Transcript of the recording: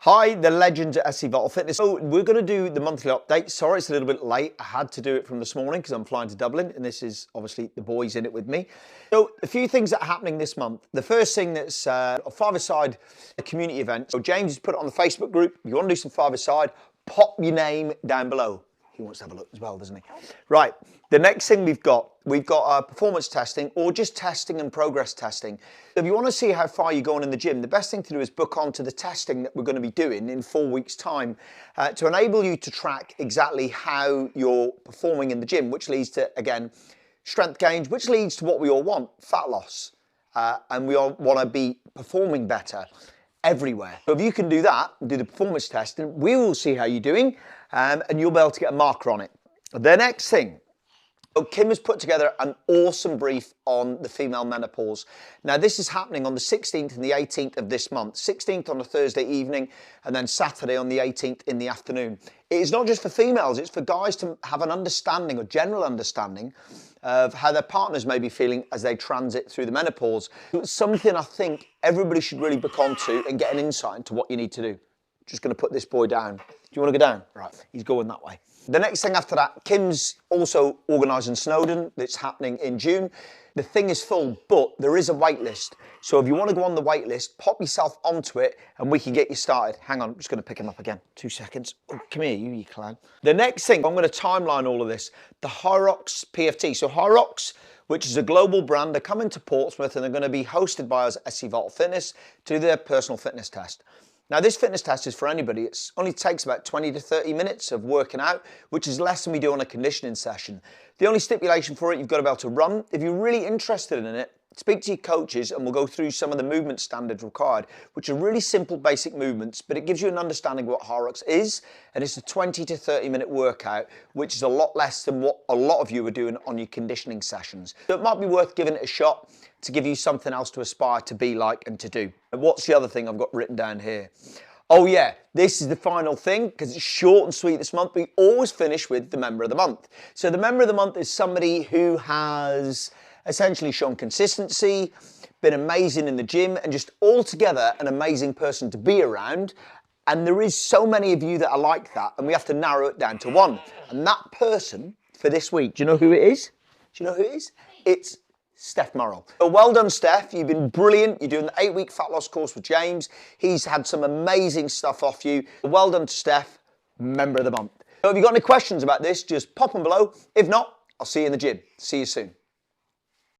Hi, the legends at SC Vital Fitness. So we're going to do the monthly update. Sorry, it's a little bit late. I had to do it from this morning because I'm flying to Dublin, and this is obviously the boys in it with me. So a few things that are happening this month. The first thing that's a five-a-side community event. So James has put it on the Facebook group. If you want to do some five-a-side, pop your name down below. He wants to have a look as well, doesn't he? Right, the next thing we've got performance testing or just testing and progress testing. If you want to see how far you're going in the gym, the best thing to do is book on to the testing that we're going to be doing in 4 weeks' time to enable you to track exactly how you're performing in the gym, which leads to, again, strength gains, which leads to what we all want, fat loss. And we all want to be performing better everywhere. So if you can do that, do the performance testing, we will see how you're doing and you'll be able to get a marker on it. The next thing, Kim has put together an awesome brief on the female menopause. Now this is happening on the 16th and the 18th of this month. 16th on a Thursday evening and then Saturday on the 18th in the afternoon. It is not just for females, it's for guys to have an understanding or general understanding of how their partners may be feeling as they transit through the menopause. It's something I think everybody should really book onto and get an insight into what you need to do. Just going to put this boy down. Do you want to go down? Right, he's going that way. The next thing after that, Kim's also organising Snowdon that's happening in June. The thing is full, but there is a wait list. So if you want to go on the wait list, pop yourself onto it and we can get you started. Hang on, I'm just going to pick him up again. 2 seconds. Oh, come here, you clown. The next thing, I'm going to timeline all of this. The Hyrox PFT. So Hyrox, which is a global brand, they're coming to Portsmouth and they're going to be hosted by us at SC Vital Fitness to do their personal fitness test. Now this fitness test is for anybody. It only takes about 20 to 30 minutes of working out, which is less than we do on a conditioning session. The only stipulation for it, you've got to be able to run. If you're really interested in it, speak to your coaches and we'll go through some of the movement standards required, which are really simple, basic movements, but it gives you an understanding of what Hyrox is, and it's a 20 to 30 minute workout, which is a lot less than what a lot of you are doing on your conditioning sessions. So it might be worth giving it a shot to give you something else to aspire to be like and to do. And what's the other thing I've got written down here? Oh yeah, this is the final thing because it's short and sweet this month. We always finish with the member of the month. So the member of the month is somebody who has essentially shown consistency, been amazing in the gym, and just altogether an amazing person to be around. And there is so many of you that are like that, and we have to narrow it down to one. And that person for this week, do you know who it is? Do you know who it is? It's Steph Morrill. So well done, Steph. You've been brilliant. You're doing the 8-week fat loss course with James. He's had some amazing stuff off you. Well done to Steph, member of the month. So if you've got any questions about this, just pop them below. If not, I'll see you in the gym. See you soon.